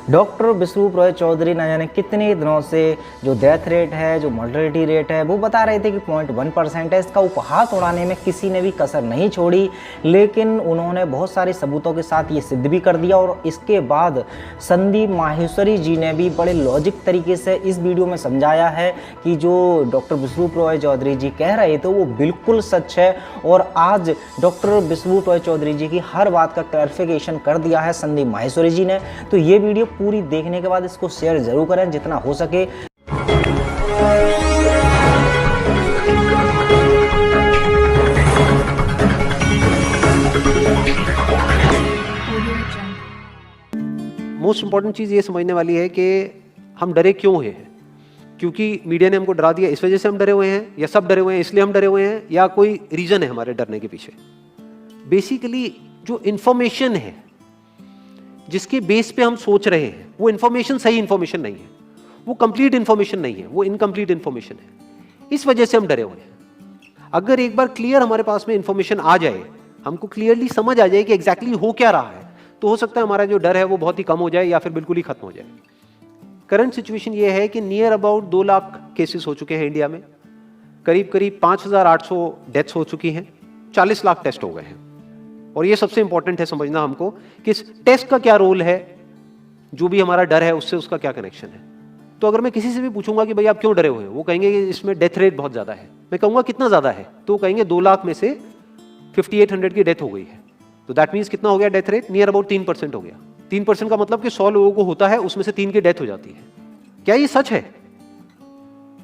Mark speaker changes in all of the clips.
Speaker 1: Doctor विश्वरूप रॉय चौधरी न जाने कितने दिनों से जो डेथ रेट है, जो मॉर्टलिटी रेट है, वो बता रहे थे कि 0.1% है। इसका उपहास उड़ाने में किसी ने भी कसर नहीं छोड़ी, लेकिन उन्होंने बहुत सारे सबूतों के साथ ये सिद्ध भी कर दिया। और इसके बाद संदीप माहेश्वरी जी ने भी बड़े लॉजिक तरीके से इस वीडियो में समझाया है कि जो डॉक्टर विश्वरूप रॉय चौधरी जी कह रहे थे वो बिल्कुल सच है। और आज डॉक्टर विश्वरूप रॉय चौधरी जी की हर बात का क्लैरिफिकेशन कर दिया है संदीप माहेश्वरी जी ने। तो ये वीडियो पूरी देखने के बाद इसको शेयर जरूर करें जितना हो सके।
Speaker 2: मोस्ट इंपॉर्टेंट चीज़ ये समझने वाली है कि हम डरे क्यों हैं। क्योंकि मीडिया ने हमको डरा दिया इस वजह से हम डरे हुए हैं, या सब डरे हुए हैं इसलिए हम डरे हुए हैं, या कोई रीजन है हमारे डरने के पीछे। बेसिकली जो इंफॉर्मेशन है जिसके बेस पे हम सोच रहे हैं वो इंफॉर्मेशन सही इंफॉर्मेशन नहीं है, वो कंप्लीट इंफॉर्मेशन नहीं है, वो इनकम्प्लीट इंफॉर्मेशन है। इस वजह से हम डरे हुए हैं। अगर एक बार क्लियर हमारे पास में इंफॉर्मेशन आ जाए, हमको क्लियरली समझ आ जाए कि एग्जैक्टली हो क्या रहा है, तो हो सकता है हमारा जो डर है वो बहुत ही कम हो जाए या फिर बिल्कुल ही खत्म हो जाए। करंट सिचुएशन ये है कि नियर अबाउट 2 लाख केसेस हो चुके हैं इंडिया में, करीब करीब 5,800 डेथ्स हो चुकी हैं, 40 लाख टेस्ट हो गए हैं। और ये सबसे इंपॉर्टेंट है समझना हमको कि इस टेस्ट का क्या रोल है, जो भी हमारा डर है उससे उसका क्या कनेक्शन है। तो अगर मैं किसी से भी पूछूंगा कि भाई आप क्यों डरे हुए हैं, वो कहेंगे कि इसमें डेथ रेट बहुत ज्यादा है। मैं कहूंगा कितना ज्यादा है, तो वो कहेंगे 2 लाख में से 5800 की डेथ हो गई है। तो दैट मीन्स कितना हो गया डेथ रेट, नियर अबाउट 3% हो गया। 3% का मतलब कि 100 लोगों को होता है, उसमें से 3 की डेथ हो जाती है। क्या ये सच है?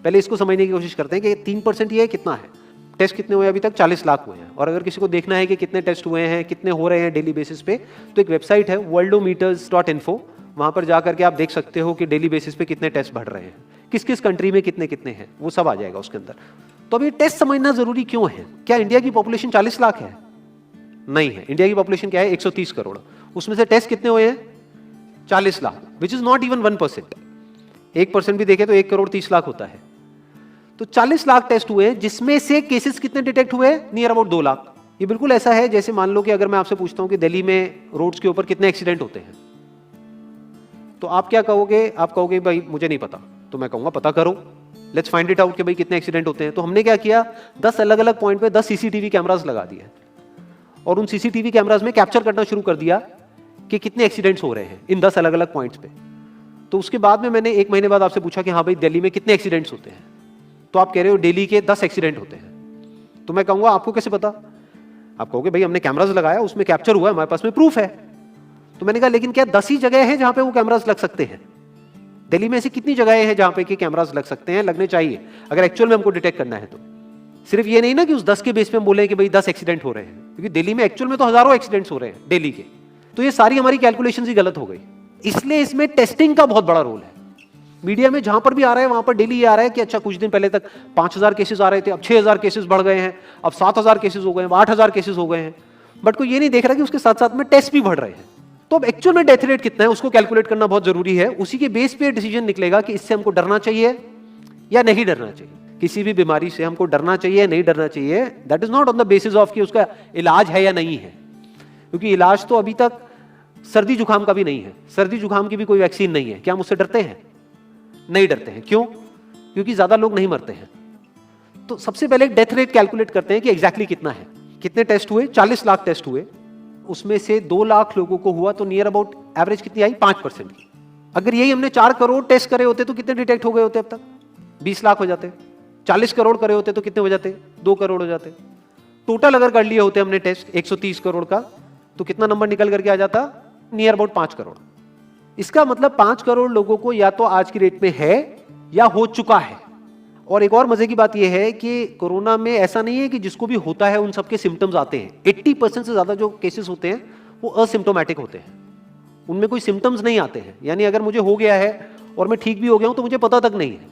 Speaker 2: पहले इसको समझने की कोशिश करते हैं कि 3% ये कितना है। टेस्ट कितने हुए अभी तक? 40 लाख हुए हैं। और अगर किसी को देखना है कि कितने टेस्ट हुए हैं, कितने हो रहे हैं डेली बेसिस पे, तो एक वेबसाइट है worldometers.info, वहां पर जाकर के आप देख सकते हो कि डेली बेसिस पे कितने टेस्ट बढ़ रहे हैं, किस किस कंट्री में कितने कितने हैं, वो सब आ जाएगा उसके अंदर। तो अभी टेस्ट समझना जरूरी क्यों है? क्या इंडिया की पॉपुलेशन 40 लाख है? नहीं है। इंडिया की पॉपुलेशन क्या है? 130 करोड़। उसमें से टेस्ट कितने हुए हैं? 40 lakh, which is not even 1%। 1% भी देखे तो 1 करोड़ 30 लाख होता है। तो 40 लाख टेस्ट हुए, जिसमें से केसेस कितने डिटेक्ट हुए? Near about 2 lakh. ये बिल्कुल ऐसा है जैसे मान लो कि अगर मैं आपसे पूछता हूं कि दिल्ली में रोड्स के ऊपर कितने एक्सीडेंट होते हैं, तो आप क्या कहोगे? आप कहोगे भाई मुझे नहीं पता। तो मैं कहूंगा पता करो, लेट्स फाइंड इट आउट कि भाई कितने एक्सीडेंट होते हैं। तो हमने क्या किया, 10 अलग अलग पॉइंट पे 10 सीसीटीवी कैमरास लगा दिए और उन सीसीटीवी कैमरास में कैप्चर करना शुरू कर दिया कि कितने एक्सीडेंट्स हो रहे हैं इन 10 अलग अलग पॉइंट्स पे। तो उसके बाद में मैंने 1 महीने बाद आपसे पूछा कि हाँ भाई दिल्ली में कितने एक्सीडेंट्स होते हैं, तो आप कह रहे हो डेली के 10 एक्सीडेंट होते हैं। तो मैं कहूंगा आपको कैसे पता? आप कहोगे भाई हमने कैमरास लगाया, उसमें कैप्चर हुआ है, हमारे पास में प्रूफ है। तो मैंने कहा लेकिन क्या 10 ही जगह हैं जहां पे वो कैमरास लग सकते हैं? दिल्ली में ऐसी कितनी जगहें हैं जहां पे कि कैमरास लग सकते हैं, लगने चाहिए अगर एक्चुअल में हमको डिटेक्ट करना है। तो सिर्फ ये नहीं ना कि उस 10 के बेस पे हम बोले कि भाई 10 एक्सीडेंट हो रहे हैं, क्योंकि दिल्ली में एक्चुअल में तो हजारों एक्सीडेंट्स हो रहे हैं डेली के। तो ये सारी हमारी कैलकुलेशंस ही गलत हो गई। इसलिए इसमें टेस्टिंग का बहुत बड़ा रोल है। मीडिया में जहां पर भी आ रहा है वहां पर डेली ये आ रहा है कि अच्छा कुछ दिन पहले तक 5000 केसेस आ रहे थे, अब 6000 केसेस बढ़ गए हैं, अब 7000 केसेस हो गए हैं, 8000 केसेस हो गए हैं। बट कोई ये नहीं देख रहा कि उसके साथ साथ में टेस्ट भी बढ़ रहे हैं। तो अब एक्चुअल में डेथ रेट कितना है उसको कैलकुलेट करना बहुत जरूरी है। उसी के बेस पे डिसीजन निकलेगा कि इससे हमको डरना चाहिए या नहीं डरना चाहिए। किसी भी बीमारी से हमको डरना चाहिए नहीं डरना चाहिए, that is not on the basis of कि उसका इलाज है या नहीं है। क्योंकि इलाज तो अभी तक सर्दी जुकाम का भी नहीं है, सर्दी जुकाम की भी कोई वैक्सीन नहीं है। क्या हम उससे डरते हैं? नहीं डरते हैं। क्यों? क्योंकि ज्यादा लोग नहीं मरते हैं। तो सबसे पहले डेथ रेट कैलकुलेट करते हैं कि एग्जैक्टली कितना है। कितने टेस्ट हुए? 40 लाख टेस्ट हुए, उसमें से 2 लाख लोगों को हुआ, तो नियर अबाउट एवरेज कितनी आई? 5% की। अगर यही हमने 4 करोड़ टेस्ट करे होते तो कितने डिटेक्ट हो गए होते? अब तक 20 लाख हो जाते। 40 करोड़ करे होते तो कितने हो जाते? 2 करोड़ हो जाते। टोटल अगर कर लिए होते हमने टेस्ट 130 करोड़ का, तो कितना नंबर निकल करके आ जाता? Near about 5 crore. इसका मतलब 5 करोड़ लोगों को या तो आज की डेट में है या हो चुका है। और एक और मजे की बात यह है कि कोरोना में ऐसा नहीं है कि जिसको भी होता है उन सबके सिम्टम्स आते हैं। 80% से ज्यादा जो केसेस होते हैं वो असिम्टोमेटिक होते हैं, उनमें कोई सिम्टम्स नहीं आते हैं। यानी अगर मुझे हो गया है और मैं ठीक भी हो गया हूं तो मुझे पता तक नहीं है।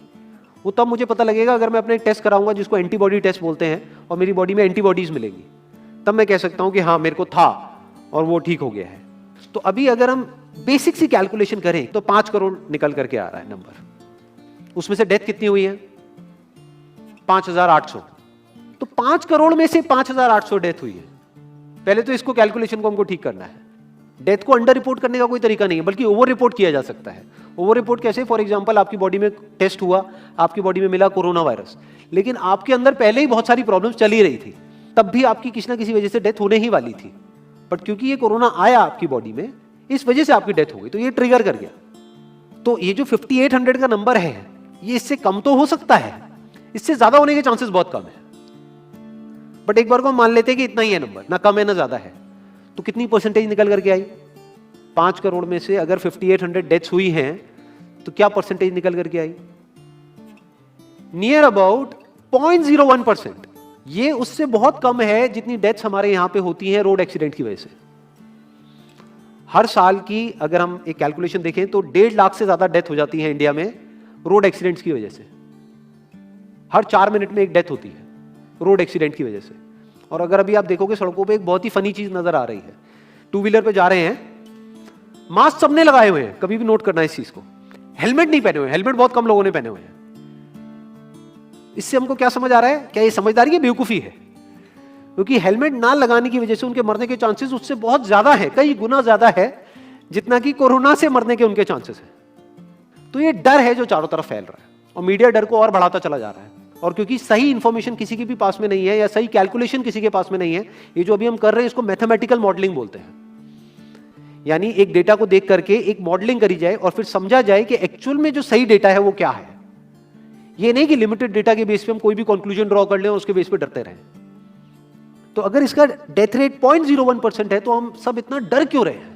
Speaker 2: वो तब मुझे पता लगेगा अगर मैं अपने टेस्ट कराऊंगा जिसको एंटीबॉडी टेस्ट बोलते हैं, और मेरी बॉडी में एंटीबॉडीज मिलेंगी, तब मैं कह सकता हूं कि हाँ मेरे को था और वो ठीक हो गया है। तो अभी अगर हम बेसिक सी कैलकुलेशन करें तो 5 करोड़ निकल करके आ रहा है नंबर। उसमें से डेथ कितनी हुई है? 5800। तो 5 करोड़ में से 5800 डेथ हुई है। पहले तो इसको कैलकुलेशन को हमको ठीक करना है। डेथ को अंडर रिपोर्ट करने का कोई तरीका नहीं है, बल्कि ओवर रिपोर्ट किया जा सकता है। ओवर रिपोर्ट कैसे? फॉर एग्जांपल, आपकी बॉडी में टेस्ट हुआ, आपकी बॉडी में मिला कोरोना वायरस, लेकिन आपके अंदर पहले ही बहुत सारी प्रॉब्लम्स चली रही थी, तब भी आपकी किसी ना किसी वजह से डेथ होने ही वाली थी, बट क्योंकि ये कोरोना आया आपकी बॉडी में, इस वजह से आपकी डेथ हो गई, तो ये ट्रिगर कर गया। तो ये जो 5800 का नंबर है, ये इससे कम तो हो सकता है, इससे ज्यादा होने के चांसेस बहुत कम है, बट एक बार को हम मान लेते हैं कि इतना ही है नंबर, ना कम है ना ज्यादा है, तो कितनी परसेंटेज निकल करके आई? 5 करोड़ में से अगर 5800 डेथ्स हुई हैं, तो क्या परसेंटेज निकल करके आई? Near about 0.01%। ये उससे बहुत कम है जितनी डेथ्स हमारे यहां पे होती हैं रोड एक्सीडेंट की वजह से। हर साल की अगर हम एक कैलकुलेशन देखें तो 1.5 लाख से ज्यादा डेथ हो जाती है इंडिया में रोड एक्सीडेंट्स की वजह से। हर 4 मिनट में एक डेथ होती है रोड एक्सीडेंट की वजह से। और अगर अभी आप देखोगे सड़कों पे एक बहुत ही फनी चीज नजर आ रही है, 2 व्हीलर पे जा रहे हैं, मास्क सबने लगाए हुए हैं, कभी भी नोट करना इस चीज को, हेलमेट नहीं पहने हुए, हेलमेट बहुत कम लोगों ने पहने हुए हैं। इससे हमको क्या समझ आ रहा है? क्या ये समझदारी है, बेवकूफी है? क्योंकि हेलमेट ना लगाने की वजह से उनके मरने के चांसेस उससे बहुत ज्यादा है, कई गुना ज्यादा है जितना कि कोरोना से मरने के उनके चांसेस है। तो ये डर है जो चारों तरफ फैल रहा है, और मीडिया डर को और बढ़ाता चला जा रहा है। और क्योंकि सही इंफॉर्मेशन किसी के भी पास में नहीं है, या सही कैलकुलेशन किसी के पास में नहीं है, ये जो अभी हम कर रहे हैं इसको मैथमेटिकल मॉडलिंग बोलते हैं। यानी एक डेटा को देख करके एक मॉडलिंग करी जाए और फिर समझा जाए कि एक्चुअल में जो सही डेटा है वो क्या है। ये नहीं कि लिमिटेड डेटा के बेस पे हम कोई भी कंक्लूजन ड्रॉ कर लें और उसके बेस पे डरते रहें। तो अगर इसका डेथ रेट 0.01% है तो हम सब इतना डर क्यों रहे हैं?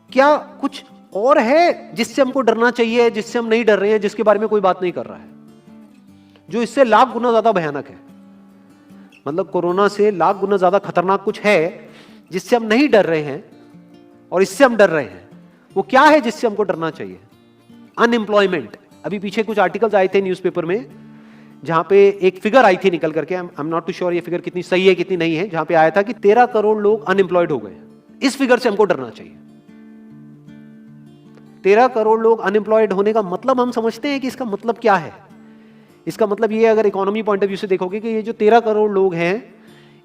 Speaker 2: क्या कुछ और है जिससे हमको डरना चाहिए, जिससे हम नहीं डर रहे हैं, जिसके बारे में कोई बात नहीं कर रहा है, जो इससे लाख गुना ज्यादा भयानक है? मतलब कोरोना से लाख गुना ज्यादा खतरनाक कुछ है जिससे हम नहीं डर रहे हैं और इससे हम डर रहे हैं। वो क्या है जिससे हमको डरना चाहिए? अनएम्प्लॉयमेंट। अभी पीछे कुछ आर्टिकल्स आए थे न्यूज़पेपर में जहां पे एक फिगर आई थी निकल करके, I am not too sure ये फिगर कितनी सही है कितनी नहीं है, जहां पे आया था कि 13 करोड़ लोग अनएम्प्लॉयड हो गए। इस फिगर से हमको डरना चाहिए। 13 करोड़ लोग अनएम्प्लॉयड होने का मतलब हम समझते हैं कि इसका मतलब क्या है? इसका मतलब ये, अगर इकोनॉमी पॉइंट ऑफ व्यू से देखोगे, कि ये जो 13 करोड़ लोग हैं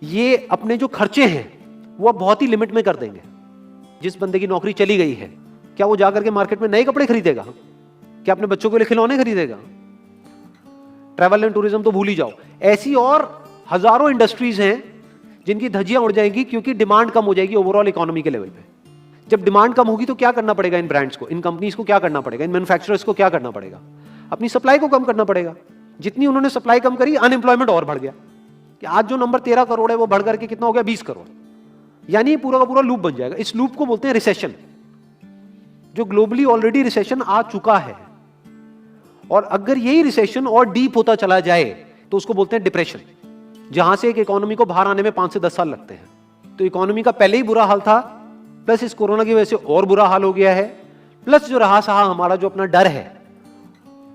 Speaker 2: ये अपने जो खर्चे हैं वो अब बहुत ही लिमिट में कर देंगे। जिस बंदे की नौकरी चली गई है, क्या वो जाकर के मार्केट में नए कपड़े खरीदेगा? क्या अपने बच्चों के लिए खिलौने खरीदेगा? ट्रैवल एंड टूरिज्म तो भूल ही जाओ। ऐसी और हजारों इंडस्ट्रीज हैं जिनकी धज्जियां उड़ जाएंगी क्योंकि डिमांड कम हो जाएगी ओवरऑल इकोनॉमी के लेवल पे। जब डिमांड कम होगी तो क्या करना पड़ेगा इन ब्रांड्स को, इन कंपनीज को क्या करना पड़ेगा, इन मैन्युफैक्चरर्स को क्या करना पड़ेगा? अपनी सप्लाई को कम करना पड़ेगा। जितनी उन्होंने सप्लाई कम करी, अनएम्प्लॉयमेंट और बढ़ गया कि आज जो नंबर 13 करोड़ है वो बढ़ करके कितना हो गया? 20 करोड़। यानी पूरा का पूरा लूप बन जाएगा। इस लूप को बोलते हैं रिसेशन, जो ग्लोबली ऑलरेडी रिसेशन आ चुका है। और अगर यही रिसेशन और डीप होता चला जाए तो उसको बोलते हैं डिप्रेशन, जहां से एक इकोनॉमी को बाहर आने में 5 से 10 साल लगते हैं। तो इकोनॉमी का पहले ही बुरा हाल था, प्लस इस कोरोना की वजह से और बुरा हाल हो गया है, प्लस जो रहा सहा हमारा जो अपना डर है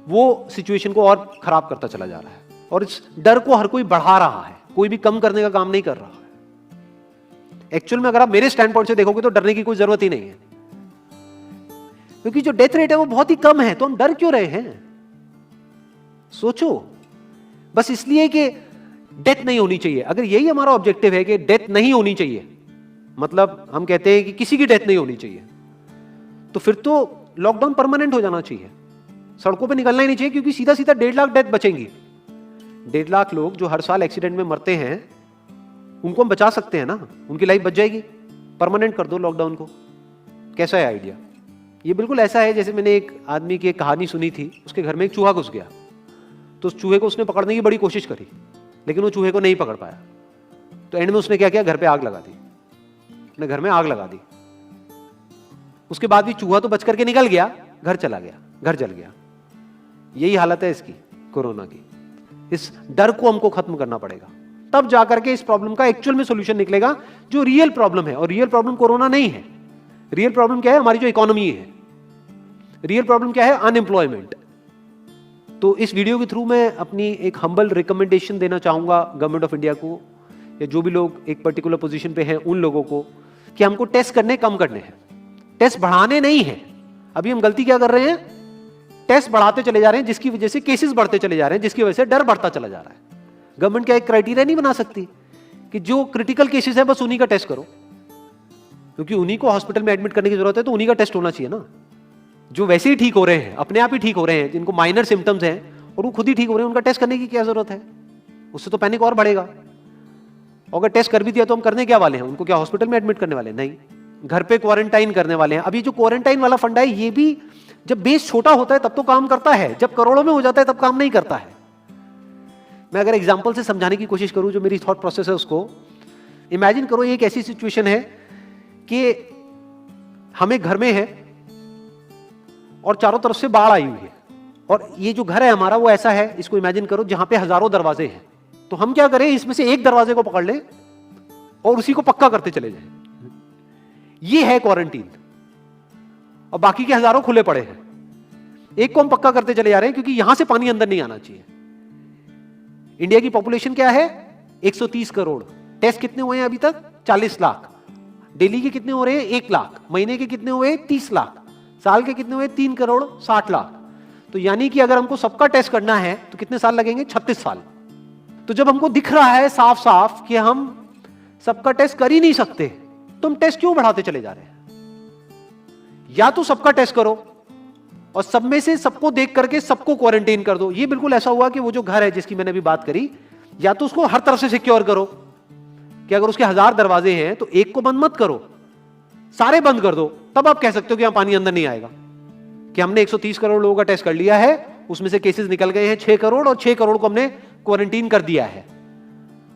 Speaker 2: वो सिचुएशन को और खराब करता चला जा रहा है। और इस डर को हर कोई बढ़ा रहा है, कोई भी कम करने का काम नहीं कर रहा है। एक्चुअल में अगर आप मेरे स्टैंड पॉइंट से देखोगे तो डरने की कोई जरूरत ही नहीं है, क्योंकि जो डेथ रेट है वो बहुत ही कम है। तो हम डर क्यों रहे हैं? सोचो। बस इसलिए कि डेथ नहीं होनी चाहिए। अगर यही हमारा ऑब्जेक्टिव है कि डेथ नहीं होनी चाहिए, मतलब हम कहते हैं कि किसी की डेथ नहीं होनी चाहिए, तो फिर तो लॉकडाउन परमानेंट हो जाना चाहिए। सड़कों पे निकलना ही नहीं चाहिए, क्योंकि सीधा सीधा 1.5 लाख डेथ बचेंगी। 1.5 लाख लोग जो हर साल एक्सीडेंट में मरते हैं उनको हम बचा सकते हैं ना, उनकी लाइफ बच जाएगी। परमानेंट कर दो लॉकडाउन को। कैसा है आइडिया? ये बिल्कुल ऐसा है जैसे मैंने एक आदमी की एक कहानी सुनी थी। उसके घर में एक चूहा घुस गया, तो उस चूहे को उसने पकड़ने की बड़ी कोशिश करी, लेकिन वो चूहे को नहीं पकड़ पाया। तो एंड में उसने क्या किया? घर पे आग लगा दी। अपने घर में आग लगा दी। उसके बाद भी चूहा तो बच करके निकल गया, घर चला गया, घर जल गया। यही हालत है इसकी, कोरोना की। इस डर को हमको खत्म करना पड़ेगा, तब जाकर के इस प्रॉब्लम का एक्चुअल में सॉल्यूशन निकलेगा, जो रियल प्रॉब्लम है। और रियल प्रॉब्लम कोरोना नहीं है। रियल प्रॉब्लम क्या है? हमारी जो इकोनॉमी है। रियल प्रॉब्लम क्या है? अनएम्प्लॉयमेंट। तो इस वीडियो के थ्रू मैं अपनी एक हम्बल रिकमेंडेशन देना चाहूंगा गवर्नमेंट ऑफ इंडिया को, या जो भी लोग एक पर्टिकुलर पोजीशन पे हैं उन लोगों को, कि हमको टेस्ट करने कम करने हैं, टेस्ट बढ़ाने नहीं है। अभी हम गलती क्या कर रहे हैं? टेस्ट बढ़ाते चले जा रहे हैं, जिसकी वजह से केसेस बढ़ते चले जा रहे हैं, जिसकी वजह से डर बढ़ता चला जा रहा है। गवर्नमेंट क्या एक क्राइटेरिया नहीं बना सकती कि जो क्रिटिकल केसेस है बस उन्हीं का टेस्ट करो? क्योंकि उन्हीं को हॉस्पिटल में एडमिट करने की जरूरत है, तो उन्हीं का टेस्ट होना चाहिए ना। जो वैसे ही ठीक हो रहे हैं, अपने आप ही ठीक हो रहे हैं, जिनको माइनर सिम्टम्स हैं और वो खुद ही ठीक हो रहे हैं, उनका टेस्ट करने की क्या जरूरत है? उससे तो पैनिक और बढ़ेगा। अगर टेस्ट कर भी दिया तो हम करने क्या वाले हैं? उनको क्या हॉस्पिटल में एडमिट करने वाले हैं? नहीं, घर पे क्वारंटाइन करने वाले हैं। अभी जो क्वारंटाइन वाला फंडा है, ये भी जब बेस छोटा होता है तब तो काम करता है, जब करोड़ों में हो जाता है तब काम नहीं करता है। मैं अगर एग्जांपल से समझाने की कोशिश करूं, जो मेरी थॉट प्रोसेस है उसको इमेजिन करो। एक ऐसी सिचुएशन है कि हमें घर में है और चारों तरफ से बाढ़ आई हुई है, और ये जो घर है हमारा वो ऐसा है, इसको इमेजिन करो, जहां पे हजारों दरवाजे हैं। तो हम क्या करें, इसमें से एक दरवाजे को पकड़ लें और उसी को पक्का करते चले जाएं। ये है क्वारंटीन, और बाकी के हजारों खुले पड़े हैं। एक को हम पक्का करते चले जा रहे हैं क्योंकि यहां से पानी अंदर नहीं आना चाहिए। इंडिया की पॉपुलेशन क्या है? 130 करोड़। टेस्ट कितने हुए हैं अभी तक? 40 लाख। डेली के कितने हो रहे हैं? 1 लाख। महीने के कितने हुए? 30 लाख। साल के कितने हुए? 3 करोड़ 60 लाख। तो यानी कि अगर हमको सबका टेस्ट करना है तो कितने साल लगेंगे? 36 साल। तो जब हमको दिख रहा है साफ साफ कि हम सबका टेस्ट कर ही नहीं सकते, तो हम टेस्ट क्यों बढ़ाते चले जा रहे हैं? या तो सबका टेस्ट करो और सब में से सबको देख करके सबको क्वारंटाइन कर दो। ये बिल्कुल ऐसा हुआ कि वो जो घर है जिसकी मैंने अभी बात करी, या तो उसको हर तरफ से सिक्योर करो कि अगर उसके 1000 दरवाजे हैं तो एक को बंद मत करो, सारे बंद कर दो। तब आप कह सकते हो कि यहां पानी अंदर नहीं आएगा, कि हमने 130 करोड़ लोगों का टेस्ट कर लिया है, उसमें से केसेस निकल गए हैं 6 करोड़ और 6 करोड़ को हमने क्वारंटीन कर दिया है।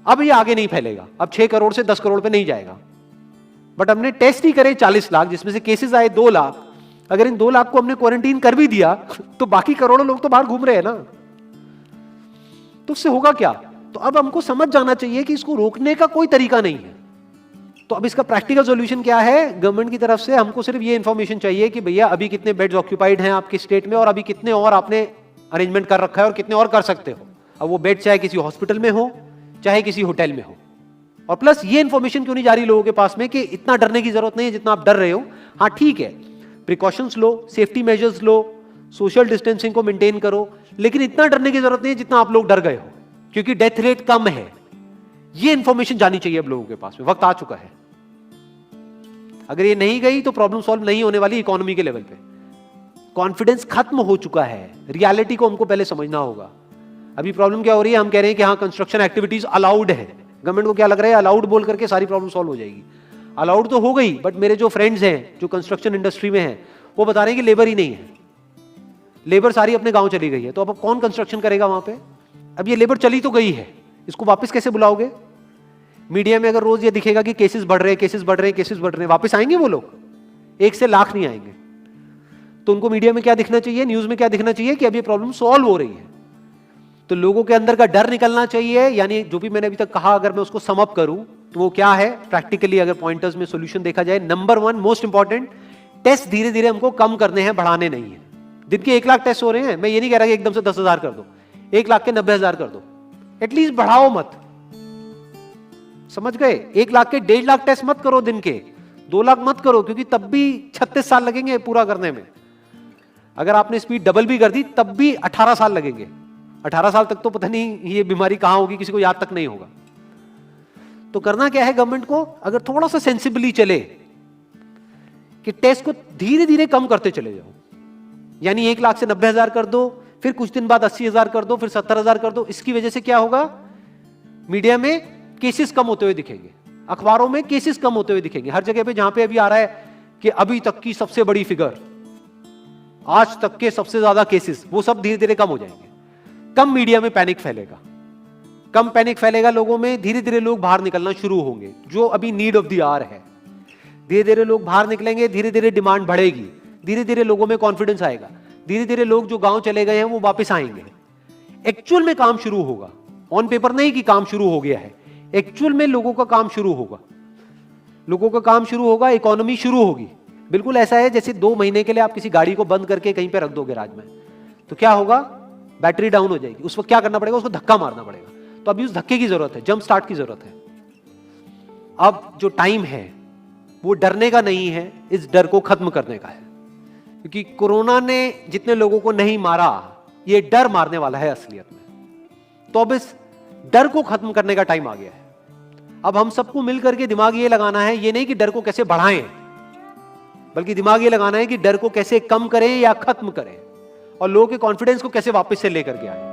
Speaker 2: अब ये आगे नहीं फैलेगा, अब 6 करोड़ से 10 करोड़ पे नहीं जाएगा। बट हमने टेस्ट ही करे 40 लाख, जिसमें से केसेस आए 2 लाख। अगर इन 2 लाख को हमने क्वारंटीन कर भी दिया तो बाकी करोड़ों लोग तो बाहर घूम रहे हैं ना, तो उससे होगा क्या? तो अब हमको समझ जाना चाहिए कि इसको रोकने का कोई तरीका नहीं है। तो अब इसका प्रैक्टिकल सॉल्यूशन क्या है? गवर्नमेंट की तरफ से हमको सिर्फ ये इंफॉर्मेशन चाहिए कि भैया अभी कितने बेड्स ऑक्यूपाइड हैं आपके स्टेट में, और अभी कितने और आपने अरेंजमेंट कर रखा है और कितने और कर सकते हो। अब वो बेड चाहे किसी हॉस्पिटल में हो चाहे किसी होटल में हो। और प्लस ये इंफॉर्मेशन क्यों नहीं जा रही लोगों के पास में कि इतना डरने की जरूरत नहीं है जितना आप डर रहे हो। हाँ ठीक है, प्रिकॉशंस लो, सेफ्टी मेजर्स लो, सोशल डिस्टेंसिंग को मेंटेन करो, लेकिन इतना डरने की जरूरत नहीं है जितना आप लोग डर गए हो, क्योंकि डेथ रेट कम है। ये इंफॉर्मेशन जानी चाहिए अब लोगों के पास में, वक्त आ चुका है। अगर ये नहीं गई तो प्रॉब्लम सॉल्व नहीं होने वाली इकोनॉमी के लेवल पे। कॉन्फिडेंस खत्म हो चुका है, रियलिटी को हमको पहले समझना होगा। अभी प्रॉब्लम क्या हो रही है? हम कह रहे हैं कि हाँ कंस्ट्रक्शन एक्टिविटीज अलाउड है। गवर्नमेंट को क्या लग रहा है अलाउड बोल करके सारी प्रॉब्लम सॉल्व हो जाएगी। अलाउड तो हो गई, बट मेरे जो फ्रेंड्स हैं जो कंस्ट्रक्शन इंडस्ट्री में हैं वो बता रहे हैं कि लेबर ही नहीं है, लेबर सारी अपने गांव चली गई है। तो अब कौन कंस्ट्रक्शन करेगा वहां पे? अब ये लेबर चली तो गई है, इसको वापस कैसे बुलाओगे? मीडिया में अगर रोज ये दिखेगा कि केसेस बढ़ रहे हैं, केसेस बढ़ रहे हैं, केसेस बढ़ रहे हैं, वापस आएंगे वो लोग? 1 से लाख नहीं आएंगे। तो उनको मीडिया में क्या दिखना चाहिए, न्यूज में क्या दिखना चाहिए कि अब ये प्रॉब्लम सॉल्व हो रही है। तो लोगों के अंदर का डर निकलना चाहिए। यानी जो भी मैंने अभी तक कहा, अगर मैं उसको सम अप करूं तो वो क्या है प्रैक्टिकली, अगर पॉइंटर्स में सॉल्यूशन देखा जाए। नंबर 1 मोस्ट इंपॉर्टेंट, टेस्ट धीरे धीरे हमको कम करने हैं, बढ़ाने नहीं है। दिन के 1 लाख टेस्ट हो रहे हैं, मैं ये नहीं कह रहा कि एकदम से 10,000 कर दो, 1 लाख के 90,000 कर दो, एटलीस्ट बढ़ाओ मत। समझ गए? 1 लाख के 1.5 लाख टेस्ट मत करो दिन के, 2 लाख मत करो, क्योंकि तब भी 36 साल लगेंगे पूरा करने में। अगर आपने स्पीड डबल भी कर दी तब भी 18 साल लगेंगे। 18 साल तक तो पता नहीं ये बीमारी कहां होगी, किसी को याद तक नहीं होगा। तो करना क्या है गवर्नमेंट को? अगर थोड़ा सा सेंसिबली चले कि टेस्ट को धीरे धीरे कम करते चले जाओ, यानी 1 लाख से 90,000 कर दो, फिर कुछ दिन बाद 80,000 कर दो, फिर 70,000 कर दो। इसकी वजह से क्या होगा? मीडिया में केसेस कम होते हुए दिखेंगे, अखबारों में केसेस कम होते हुए दिखेंगे, हर जगह पे जहां पे अभी आ रहा है कि अभी तक की सबसे बड़ी फिगर, आज तक के सबसे ज्यादा केसेस, वो सब धीरे धीरे कम हो जाएंगे। कम मीडिया में पैनिक फैलेगा, कम पैनिक फैलेगा लोगों में, धीरे धीरे लोग बाहर निकलना शुरू होंगे, जो अभी नीड ऑफ द आवर है। धीरे धीरे लोग बाहर निकलेंगे, धीरे धीरे डिमांड बढ़ेगी, धीरे धीरे लोगों में कॉन्फिडेंस आएगा, धीरे धीरे लोग जो गांव चले गए हैं वो वापस आएंगे। एक्चुअल में काम शुरू होगा, ऑन पेपर नहीं कि काम शुरू हो गया है, एक्चुअल में लोगों का काम शुरू होगा, लोगों का काम शुरू होगा, इकोनॉमी शुरू होगी। बिल्कुल ऐसा है जैसे 2 महीने के लिए आप किसी गाड़ी को बंद करके कहीं पे रख दोगे राज में, तो क्या होगा? बैटरी डाउन हो जाएगी। उस वक्त क्या करना पड़ेगा? उसको धक्का मारना पड़ेगा। तो अभी उस धक्के की जरूरत है, जंप स्टार्ट की जरूरत है। अब जो टाइम है वो डरने का नहीं है, इस डर को खत्म करने का है। क्योंकि कोरोना ने जितने लोगों को नहीं मारा, ये डर मारने वाला है असलियत में। तो अब इस डर को खत्म करने का टाइम आ गया है। अब हम सबको मिलकर के दिमाग ये लगाना है, ये नहीं कि डर को कैसे बढ़ाएं, बल्कि दिमाग ये लगाना है कि डर को कैसे कम करें या खत्म करें और लोगों के कॉन्फिडेंस को कैसे वापस से लेकर के आए।